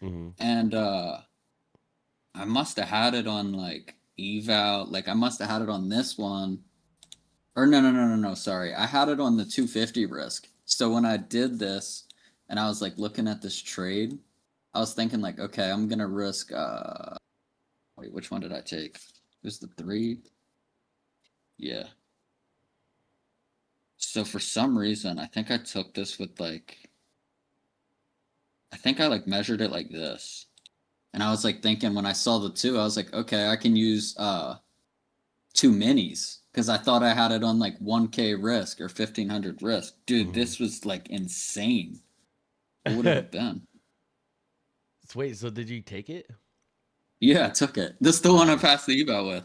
Mm-hmm. And I must have had it on like eval, like I must have had it on this one. Or no, sorry. I had it on the 250 risk. So when I did this and I was like looking at this trade, I was thinking like, okay, I'm gonna risk wait, which one did I take? It was the 3. Yeah. So for some reason, I think I took this with like I think I like measured it like this. And I was like thinking when I saw the 2, I was like, okay, I can use 2 minis because I thought I had it on like 1K risk or 1500 risk. Dude, Mm-hmm. this was like insane. What would it have been? So wait, so did you take it? Yeah, I took it. This is the one I Nice. passed the eval with.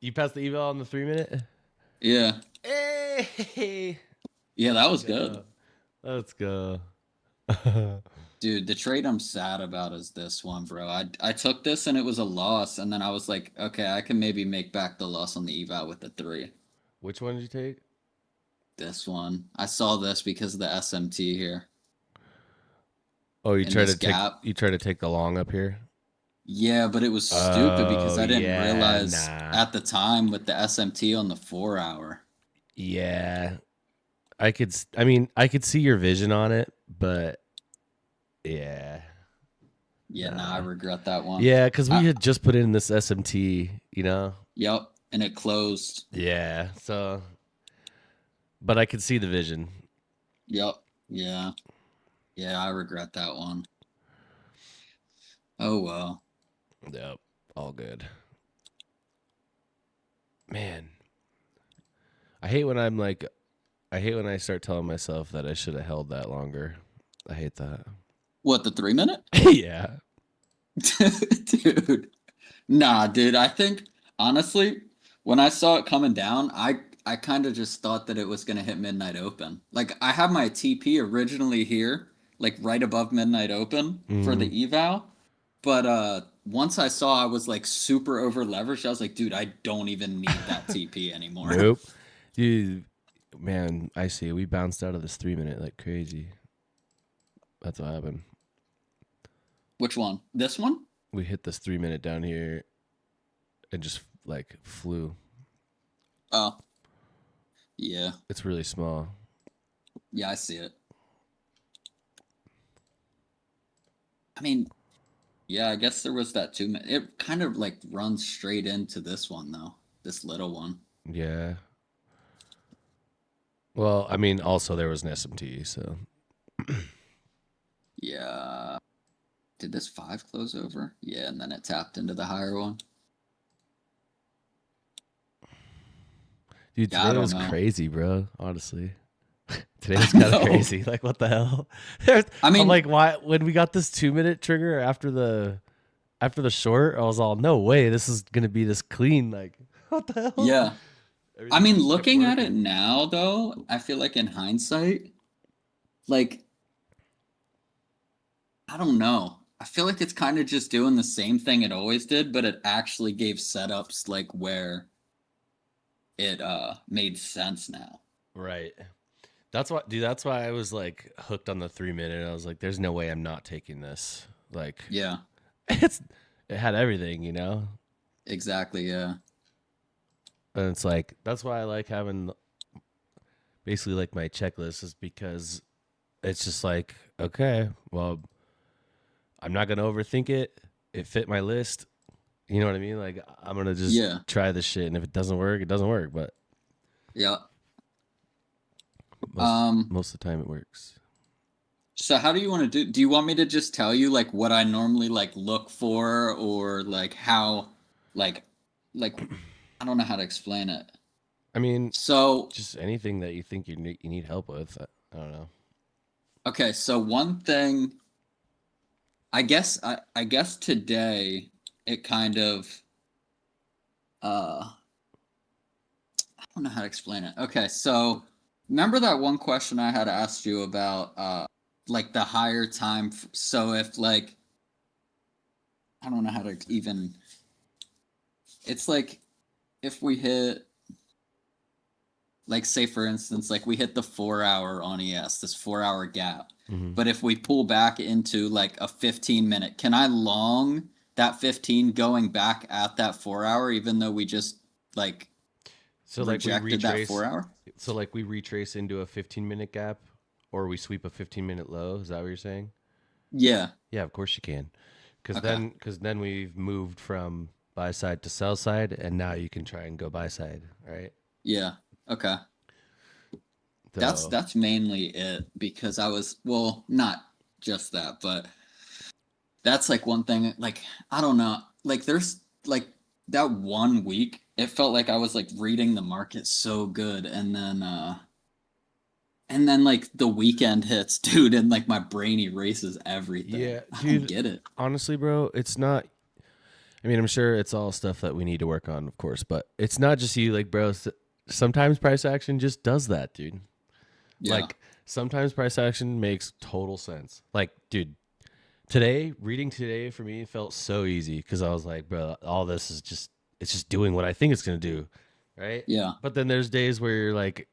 You passed the eval on the 3 minute? Yeah. Hey, Yeah, that let's was good. go. Let's go. Dude, the trade I'm sad about is this one, bro. I took this and it was a loss, and then I was like, okay, I can maybe make back the loss on the eval with the 3. Which one did you take? This one. I saw this because of the SMT here Oh, in this gap. you try to take the long up here. Yeah, but it was stupid because Oh I didn't yeah, realize nah. at the time with the SMT on the 4 hour. Yeah, I mean, I could see your vision on it, but yeah, Yeah, nah, I nah. regret that one. Yeah, because we I, had just put in this SMT, you know. yep, and it closed. Yeah. So, but I could see the vision. Yep, yeah, yeah, I regret that one. Oh well. Yep. All good. Man, I hate when I'm like, I hate when I start telling myself that I should have held that longer. I hate that. What, the 3 minute? Yeah. Dude. Nah, dude. I think honestly, when I saw it coming down, I kind of just thought that it was gonna hit midnight open. Like I have my TP originally here, like right above midnight open for Mm-hmm. the eval, but once I saw I was like super over leveraged, I was like, dude, I don't even need that TP anymore. Nope. Dude, man, I see. We bounced out of this 3 minute like crazy. That's what happened. Which one? This one? We hit this 3 minute down here and just like flew. Oh, yeah. It's really small. Yeah, I see it. I mean, yeah, I guess there was that 2 minute. It kind of like runs straight into this one though. This little one. Yeah. Well, I mean, also there was an SMT, so Yeah. Did this 5 close over? Yeah, and then it tapped into the higher one. dude, Yeah, I today don't was know. crazy, bro. Honestly, today I was kind of know. crazy. Like, what the hell? I I'm mean, like, why? When we got this 2 minute trigger after the short, I was all, no way, this is gonna be this clean. Like, what the hell? yeah. I Everything mean, just kept looking at it working. now though, I feel like in hindsight, like I don't know. I feel like it's kind of just doing the same thing it always did, but it actually gave setups like where it made sense now. Right. That's why, dude. That's why I was like hooked on the 3 minute. I was like, "There's no way I'm not taking this." Like, Yeah, it's it had everything, you know. exactly. Yeah. And it's like that's why I like having basically like my checklist is because it's just like, okay, well, I'm not gonna overthink it. It fit my list. You know what I mean? Like I'm gonna just Yeah. try this shit, and if it doesn't work, it doesn't work. But Yeah. most Um, most of the time, it works. so how do you want to do? Do you want me to just tell you like what I normally like look for or like how like like I don't know how to explain it. I mean, So, just anything that you think you need help with. I don't know. okay, so one thing I guess today it kind of I don't know how to explain it. Okay, so remember that one question I had asked you about like the higher time so if like I don't know how to even it's like if we hit like say for instance, like we hit the 4 hour on ES, this 4 hour gap. Hmm. But if we pull back into like a 15 minute, can I long that 15 going back at that 4 hour, even though we just like So like we rejected that four retrace. hour? So like we retrace into a 15-minute gap, or we sweep a 15-minute low. Is that what you're saying? Yeah. Yeah, of course you can. Okay. Because then we've moved from buy side to sell side, and now you can try and go buy side, right? Yeah. Okay. That's So that's mainly it because I was, well, not just that, but that's like one thing, like I don't know, like there's like that 1 week it felt like I was like reading the market so good, and then like the weekend hits, dude, and like my brain erases everything. yeah, I don't dude. get it. Honestly, bro, it's not. I mean, I'm sure it's all stuff that we need to work on, of course, but it's not just you. Like, bro, sometimes price action just does that, dude. Yeah. Like, sometimes price action makes total sense. Like, dude, reading today for me felt so easy because I was like, bro, all this is just, it's just doing what I think it's going to do. Right. Yeah. But then there's days where you're like,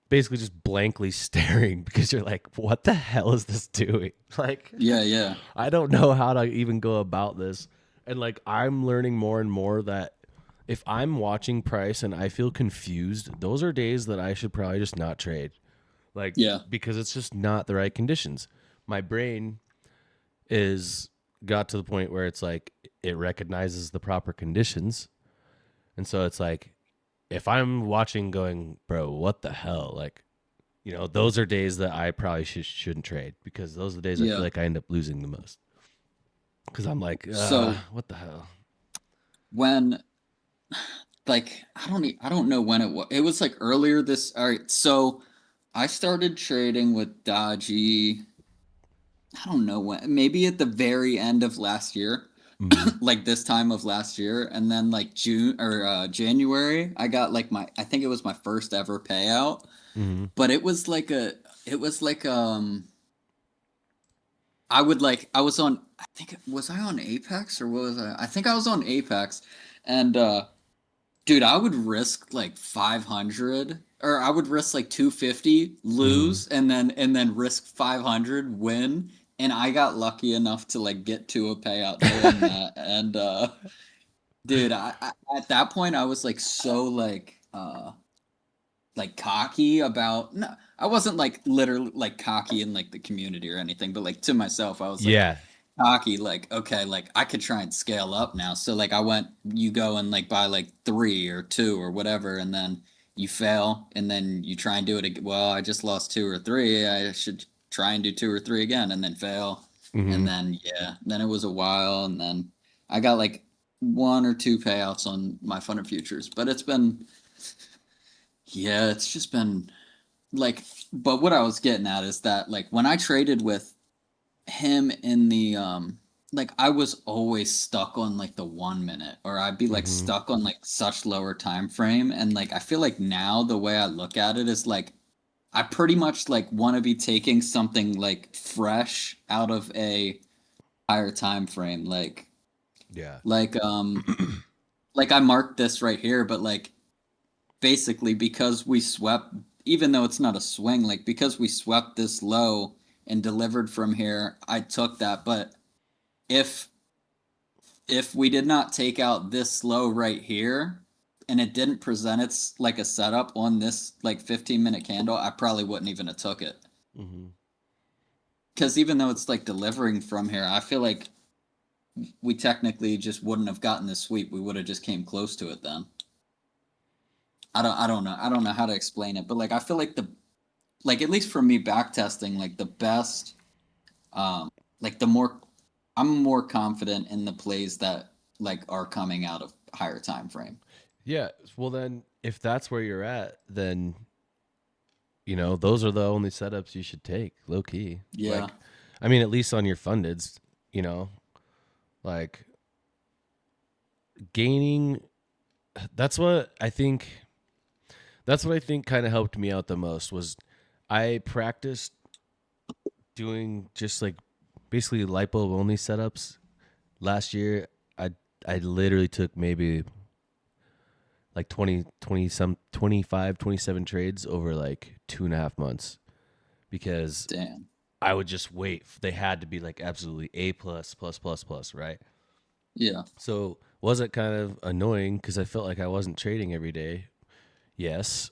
basically just blankly staring because you're like, what the hell is this doing? Like, Yeah. Yeah. I don't know how to even go about this. And like, I'm learning more and more that if I'm watching price and I feel confused, those are days that I should probably just not trade. Like, Yeah. because it's just not the right conditions. My brain is got to the point where it's like it recognizes the proper conditions. And so it's like, if I'm watching going, bro, what the hell? Like, those are days that I probably shouldn't trade because those are the days I feel Yeah. like I end up losing the most. Because I'm like, So what the hell? when, like, I don't know when it was. It was like earlier this. All right. So I started trading with Dodgy. I don't know when. Maybe at the very end of last year, Mm-hmm. like this time of last year, and then like June or January, I got like I think it was my first ever payout, Mm-hmm. but it was like I would like I was on, I think was I on Apex or what was I? I think I was on Apex, and dude, I would risk like 500, or I would risk like 250, Mm-hmm. lose, and then risk 500, win. And I got lucky enough to like get to a payout doing that. And dude, I at that point I was like so like cocky about, no, I wasn't like literally like cocky in like the community or anything, but like to myself I was like Yeah. cocky, like okay, like I could try and scale up now. So like I went, you go and like buy like three or two or whatever, and then you fail, and then you try and do it again. Well, I just lost two or three, I should try and do two or three again, and then fail. And Mm-hmm. then yeah, then it was a while, and then I got like one or two payouts on my Fun Futures, but it's been, yeah, it's just been like, but what I was getting at is that like when I traded with him in the like I was always stuck on like the 1 minute, or I'd be like Mm-hmm. stuck on like such lower time frame. And like I feel like now the way I look at it is like I pretty much like want to be taking something like fresh out of a higher time frame, Yeah. like um like I marked this right here, but like basically because we swept, even though it's not a swing, like because we swept this low and delivered from here, I took that. But if we did not take out this low right here and it didn't present its like a setup on this like 15-minute candle, I probably wouldn't even have took it. Mm-hmm. Because even though it's like delivering from here, I feel like we technically just wouldn't have gotten this sweep. We would have just came close to it then. I don't know how to explain it, but like I feel like like at least for me back testing, like the best, like the more, I'm more confident in the plays that like are coming out of higher time frame. Yeah. Well, then, if that's where you're at, then those are the only setups you should take, low key. Yeah. Like, I mean, at least on your fundeds, you know, like gaining. That's what I think. That's what I think kind of helped me out the most was I practiced doing just like basically light bulb only setups. Last year, I literally took maybe like 25, 27 trades over like 2.5 months because Damn. I would just wait. They had to be like absolutely A plus plus plus plus, right? Yeah. So was it kind of annoying because I felt like I wasn't trading every day? Yes,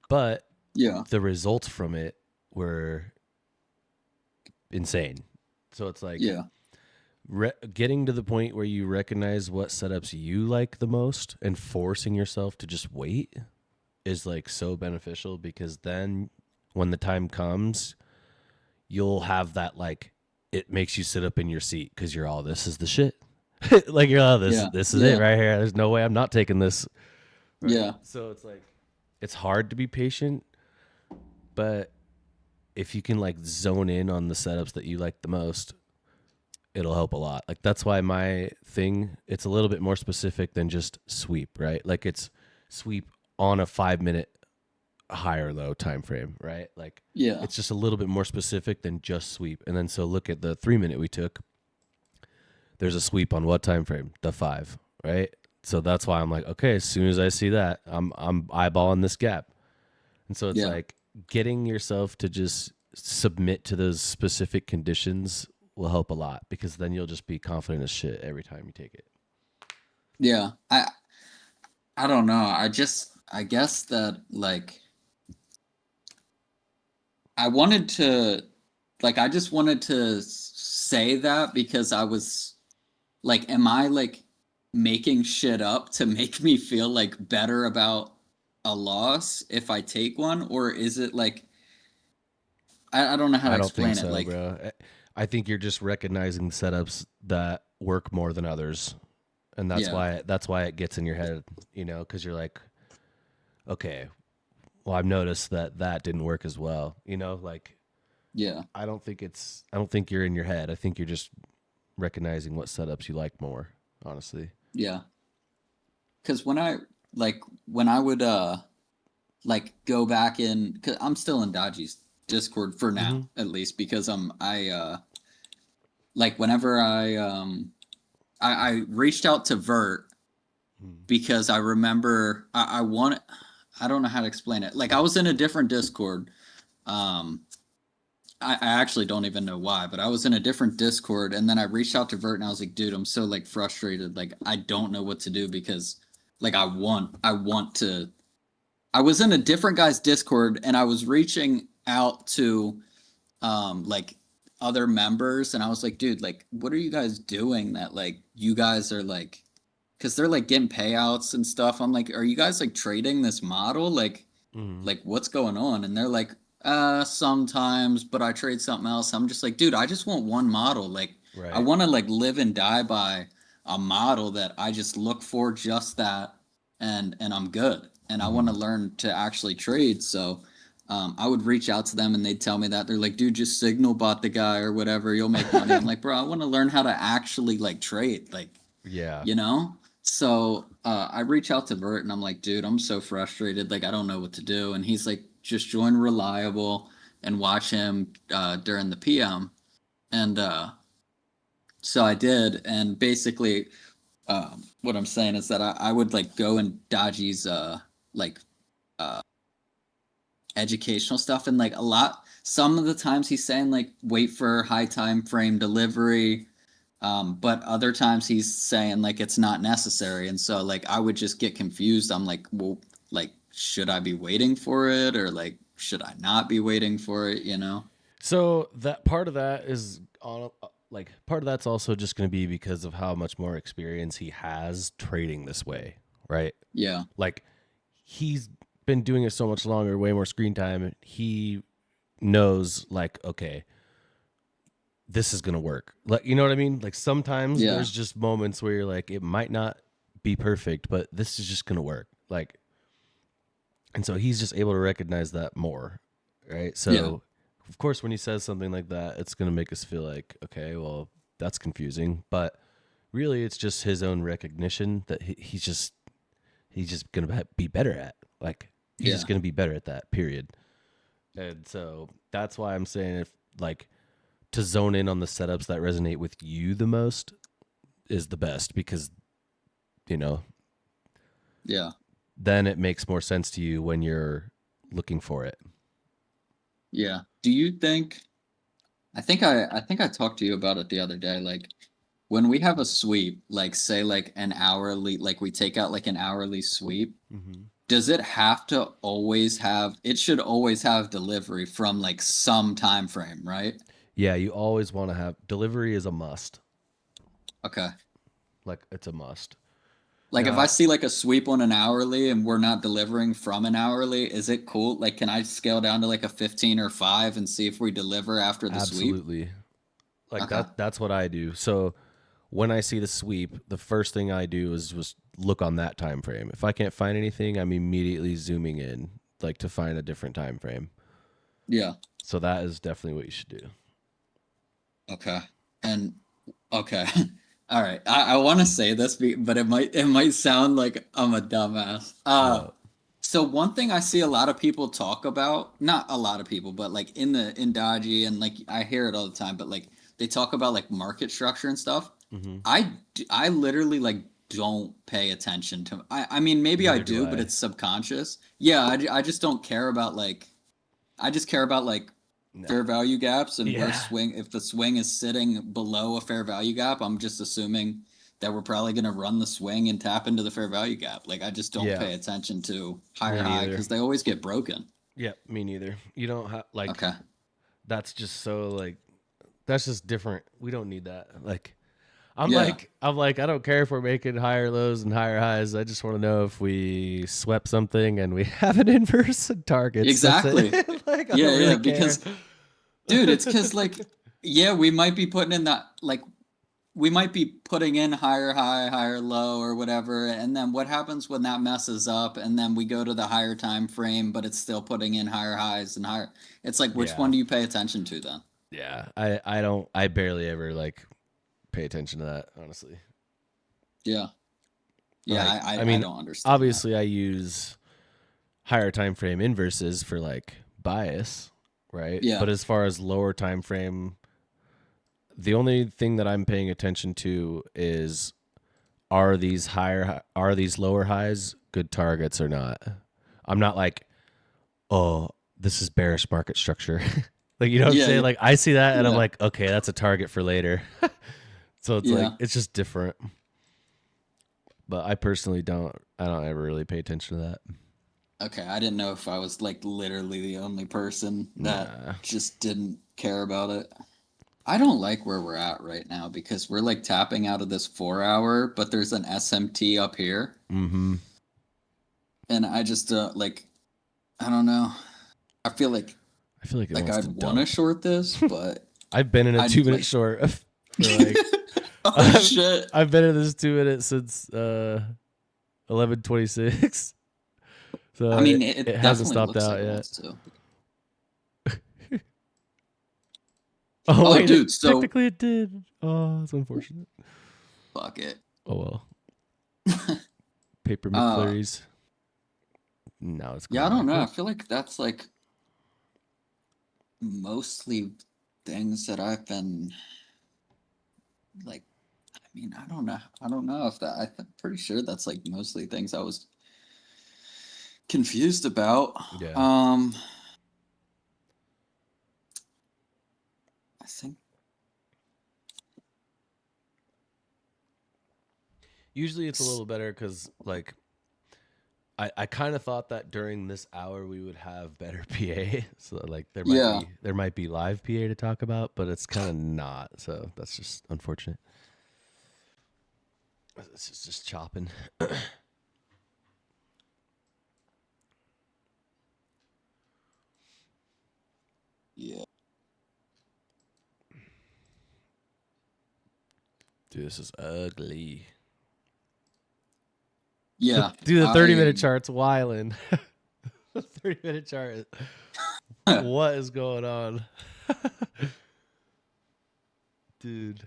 but Yeah. the results from it were insane. So it's like Yeah. getting to the point where you recognize what setups you like the most and forcing yourself to just wait is like so beneficial because then when the time comes, you'll have that like it makes you sit up in your seat because you're all this is the shit. Like you're all Yeah. this is it Yeah. right here. There's no way I'm not taking this. Right. Yeah. So it's like it's hard to be patient, but if you can like zone in on the setups that you like the most, it'll help a lot. Like that's why my thing, it's a little bit more specific than just sweep, right? Like it's sweep on a 5 minute high or low time frame, right? Like Yeah. it's just a little bit more specific than just sweep. And then so look at the 3 minute we took. There's a sweep on what time frame? The 5, right? So that's why I'm like, okay, as soon as I see that, I'm eyeballing this gap. And so it's Yeah. like getting yourself to just submit to those specific conditions will help a lot because then you'll just be confident as shit every time you take it. Yeah. I don't know. I guess that like I wanted to like I just wanted to say that because I was like am I like making shit up to make me feel like better about a loss if I take one, or is it like I don't know how to I don't think explain it. so, Like, bro. I think you're just recognizing setups that work more than others. And yeah. that's why it gets in your head, cuz you're like, okay, well I've noticed that that didn't work as well, like Yeah. I don't think you're in your head. I think you're just recognizing what setups you like more, honestly. Yeah. Cuz when I would like go back in cuz I'm still in Dodgy's Discord for now, Mhm. at least because I like whenever I reached out to Vert Mhm. because I remember I want I don't know how to explain it. Like I was in a different Discord. Um I actually don't even know why, but I was in a different Discord and then I reached out to Vert and I was like, dude, I'm so like frustrated. Like I don't know what to do because like I want to I was in a different guy's Discord and I was reaching out to like other members and I was like, dude, like what are you guys doing that like you guys are like because they're like getting payouts and stuff. I'm like, are you guys like trading this model? Mhm. Like what's going on? And they're like, sometimes, but I trade something else. I'm just like, dude, I just want one model. Like I Right. want to like live and die by a model that I just look for just that and I'm good. And I want to Mhm. learn to actually trade. So I would reach out to them and they'd tell me that they're like, dude, just signal bot the guy or whatever, you'll make money. I'm like, bro, I want to learn how to actually like trade. Like, Yeah. you know? So I reach out to Vert and I'm like, dude, I'm so frustrated. Like, I don't know what to do. And he's like, just join Reliable and watch him during the PM. And so I did. And basically, what I'm saying is that I would like go in Dodgy's like uh, educational stuff. And like some of the times he's saying like, wait for high time frame delivery. But other times he's saying like it's not necessary. And so like I would just get confused. I'm like, well, like, should I be waiting for it or like should I not be waiting for it, you know? So that part of that is on like part of that's also just going to be because of how much more experience he has trading this way, right? Yeah. Like he's been doing it so much longer, way more screen time. He knows like, okay, this is going to work. Like, you know what I mean? Like sometimes Yeah. there's just moments where you're like, it might not be perfect, but this is just going to work. Like, and so he's just able to recognize that more, right? Yeah. So, of course, when he says something like that, it's going to make us feel like, okay, well, that's confusing. But really, it's just his own recognition that he's just going to be better at. Like, he's Yeah. just going to be better at that, period. And so that's why I'm saying if like to zone in on the setups that resonate with you the most is the best because, you know, Yeah. then it makes more sense to you when you're looking for it. Yeah. Do you think I think I talked to you about it the other day. Like when we have a sweep, like say like an hourly, like we take out like an hourly sweep, Mm-hmm. does it have to always have it should always have delivery from like some time frame, right? Yeah, you always want to have delivery is a must. Okay. Like it's a must. Like if I Now, see like a sweep on an hourly and we're not delivering from an hourly, is it cool? Like can I scale down to like a 15 or 5 and see if we deliver after the sweep? absolutely. Like Okay. that's what I do. So when I see the sweep, the first thing I do is just look on that time frame. If I can't find anything, I'm immediately zooming in like to find a different time frame. Yeah. So that is definitely what you should do. Okay. And okay. All right. I want to say this, but it might sound like I'm a dumbass. What? So one thing I see a lot of people talk about, not a lot of people, but like in Dodgy and like I hear it all the time, but like they talk about like market structure and stuff. Mm-hmm. I literally like don't pay attention to. I mean maybe I Neither do do, but I. it's subconscious. Yeah, I just don't care about like I just care about like No. fair value gaps and where Yeah. swing if the swing is sitting below a fair value gap, I'm just assuming that we're probably going to run the swing and tap into the fair value gap. Like I just don't Yeah. pay attention to Me higher high neither. because they always get broken. Yeah, me neither. You don't have like Okay. that's just so like that's just different. We don't need that. Like Yeah. I'm like I don't care if we're making higher lows and higher highs. I just want to know if we swept something and we have an inverse and targets. That's it. Exactly. Like I Yeah, don't yeah. really care. Because dude, it's because like yeah, we might be putting in that like we might be putting in higher high, higher low, or whatever, and then what happens when that messes up, and then we go to the higher time frame, but it's still putting in higher highs and higher. It's like which one Yeah. do you pay attention to then? Yeah. I don't I barely ever like pay attention to that, honestly. Yeah, yeah, Like I I I, I mean, don't understand that. obviously I use higher time frame inverses for like bias, right? Yeah, But as far as lower time frame, the only thing that I'm paying attention to is are these lower highs good targets or not? I'm not like, "Oh, this is bearish market structure." Like, you know what I'm yeah, saying? yeah, Like I see that and I'm yeah, like, "Okay, that's a target for later." So it's like yeah. it's just different. But I don't ever really pay attention to that. Okay, I didn't know if I was like literally the only person that Nah. just didn't care about it. I don't like where we're at right now because we're like tapping out of this 4 hour, but there's an SMT up here. Mhm. And I just like I don't know. I feel I feel like it like wants to I'd want to dump. short this, but I've been in a I'd 2 minute like short for like oh shit. I've been in this 2 minutes since 11:26. I So mean, it it hasn't definitely stopped looks like out it yet. wants to. Oh Oh, wait, it dude. So technically it did. Oh, that's unfortunate. fuck it. Oh well. Paper uh, McFlurries. Now it's yeah, going I don't back know. I up. feel like that's like mostly things that I've been like. I mean, I don't know. I don't know if that. I'm pretty sure that's like mostly things I was confused about. Yeah. Um, I think. Usually it's a little better because like I kind of thought that during this hour we would have better PA. So like Yeah. there might be live PA to talk about, but it's kind of not. So that's just unfortunate. Just chopping. Yeah. Dude, this is ugly. Yeah. Dude, the 30-minute I. chart's wildin'. The 30-minute chart. What is going on? Dude,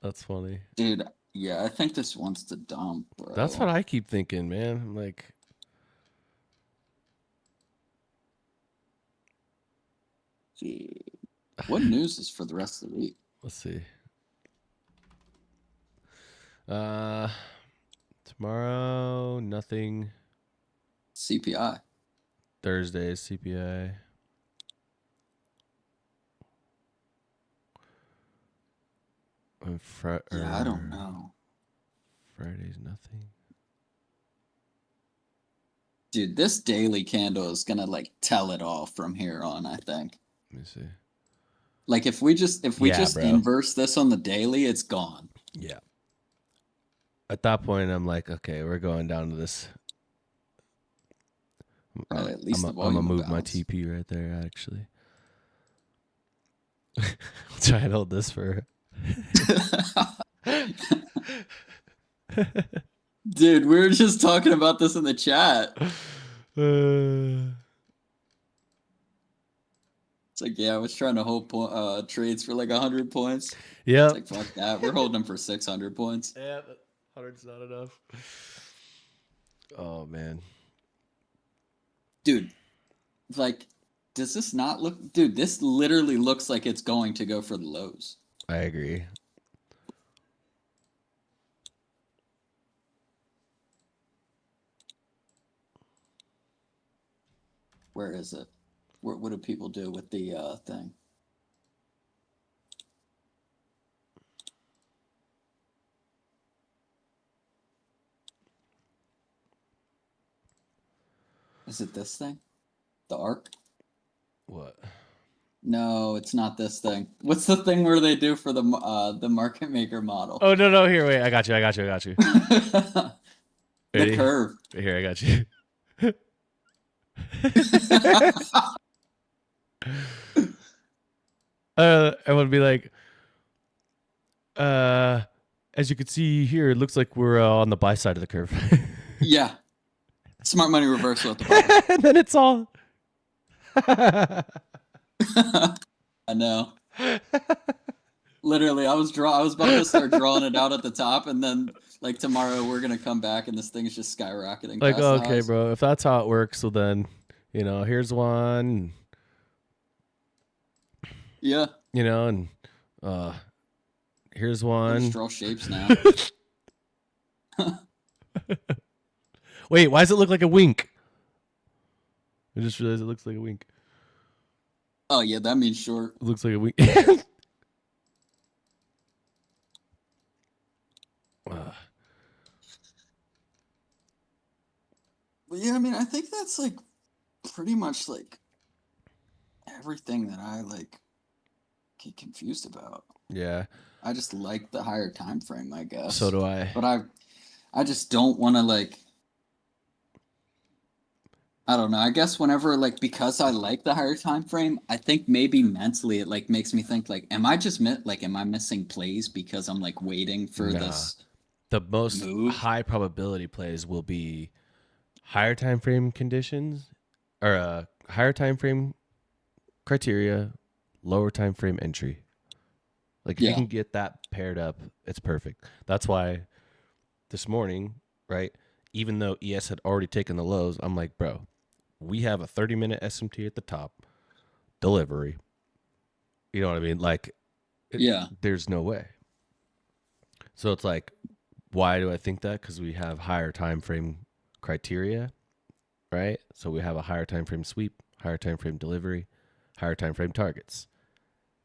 that's funny. Dude, yeah, I think this wants to dump, That's bro. what I keep thinking, man. I'm like, Gee. What news is for the rest of the week? let's see. Uh Tomorrow, nothing. CPI. Thursday, CPI. On Yeah, I don't know. Friday's nothing. Dude, this daily candle is gonna like tell it all from here on, I think. Let me see. Like if we just Yeah, bro. inverse this on the daily, it's gone. Yeah. At that point, I'm like, okay, we're going down to this. Probably at least the I'm gonna volume move my balance. TP right there. Actually, try and hold this for. Dude, we were just talking about this in the chat. It's like, yeah, I was trying to hold trades for like 100 points. Yeah. It's like, fuck that. We're holding them for 600 points. Yeah, 100's not enough. Oh man, dude. Like, does this not look? Dude, this literally looks like it's going to go for the lows. I agree. Where is it? What do people do with the thing? Is it this thing? The arc? What? No, it's not this thing. What's the thing where they do for the market maker model? Oh no! Here, wait. I got you. The Ready? curve. Here, I got you. I would be like, as you can see here, it looks like we're on the buy side of the curve. Yeah. Smart money reversal at the bottom. And then it's all. I know. Literally, I was about to start drawing it out at the top, and then like tomorrow we're gonna come back, and this thing is just skyrocketing. Like, past the okay, highs. bro, if that's how it works, so then, here's one. Yeah. And here's I one. just draw shapes now. Wait, why does it look like a wink? I just realized it looks like a wink. Oh yeah, that means short. It looks like a wink. But yeah, I mean, I think that's like pretty much like everything that I like get confused about. Yeah. I just like the higher time frame, I guess. So do I. But I just don't want to like. I don't know. I guess whenever like because I like the higher time frame, I think maybe mentally it like makes me think like, am I just am I missing plays because I'm like waiting for this? The most move? high probability plays will be higher time frame conditions or higher time frame criteria, lower time frame entry. Like if you can get that paired up, it's perfect. That's why this morning, right? Even though ES had already taken the lows, I'm like, bro, we have a 30-minute SMT at the top, delivery. You know what I mean? Like, there's no way. So it's like, why do I think that? Because we have higher time frame criteria, right? So we have a higher time frame sweep, higher time frame delivery, higher time frame targets.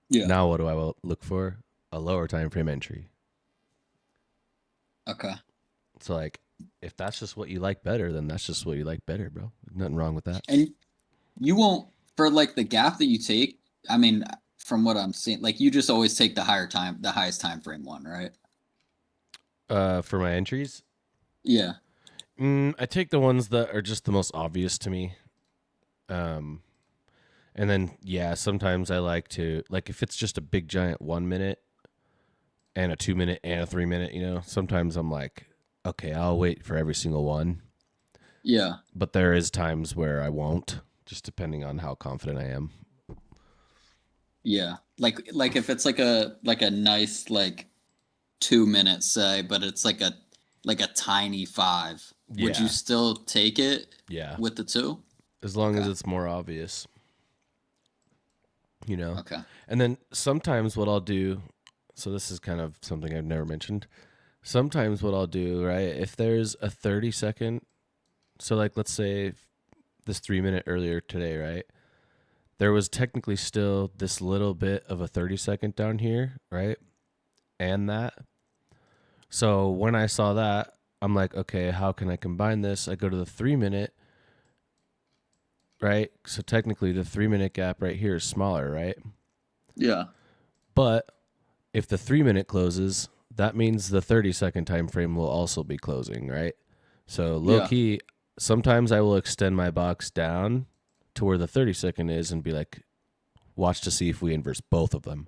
Yeah. Now what do I look for? A lower time frame entry. Okay. So like, if that's just what you like better, then that's just what you like better, bro. Nothing wrong with that. And you won't for like the gap that you take. I mean, from what I'm seeing, like you just always take the highest time frame one, right? For my entries, yeah. I take the ones that are just the most obvious to me. And then sometimes I like to if it's just a big giant 1 minute and a 2 minute and a 3 minute, sometimes I'm like, okay, I'll wait for every single one. Yeah. But there is times where I won't, just depending on how confident I am. Yeah. Like if it's like a nice 2 minutes, say, but it's like a tiny 5. Would you still take it? Yeah. With the 2? As long as it's more obvious. Okay. And then sometimes what I'll do, so this is kind of something I've never mentioned. sometimes what I'll do, right? If there's a 30-second, so like let's say this 3 minute earlier today, right? There was technically still this little bit of a 30-second down here, right? And that. So when I saw that, I'm like, okay, how can I combine this? I go to the 3 minute, right? So technically the 3 minute gap right here is smaller, right? Yeah. But if the 3 minute closes, that means the 30-second time frame will also be closing, right? So low Yeah. key, sometimes I will extend my box down to where the 30-second is and be like, watch to see if we inverse both of them.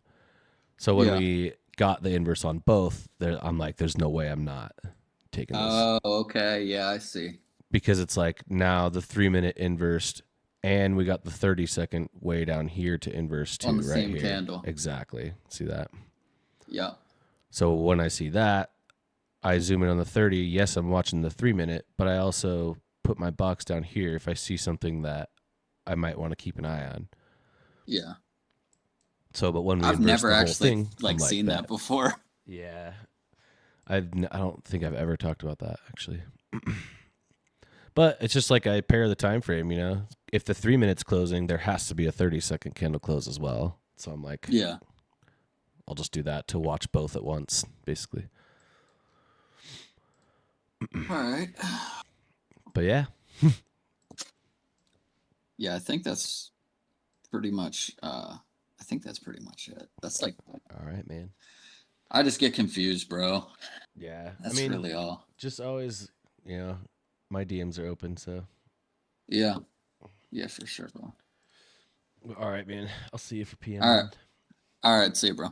So when Yeah. we got the inverse on both, I'm like, there's no way I'm not taking this, Oh, okay. Yeah, I see. because it's like now the 3 minute inversed and we got the 30-second way down here to inverse On too, the right same here. candle. Exactly. See that? Yeah. So when I see that, I zoom in on the 30. Yes, I'm watching the 3 minute, but I also put my box down here if I see something that I might want to keep an eye on. Yeah. So, but when we I've inverse never the whole actually thing, I'm like like, seen bet. that before. Yeah. I don't think I've ever talked about that actually. But it's just like I pair the time frame, you know. If the 3 minutes closing, there has to be a 30-second candle close as well. So I'm like, Yeah. I'll just do that to watch both at once, basically. All right. But yeah. Yeah, I think that's pretty much I think that's pretty much it. That's like All right, man. I just get confused, bro. Yeah. I That's mean, really all. just always, my DMs are open, so. Yeah. Yeah, for sure, bro. All right, man. I'll see you for PM All right. then. All right, see you, bro.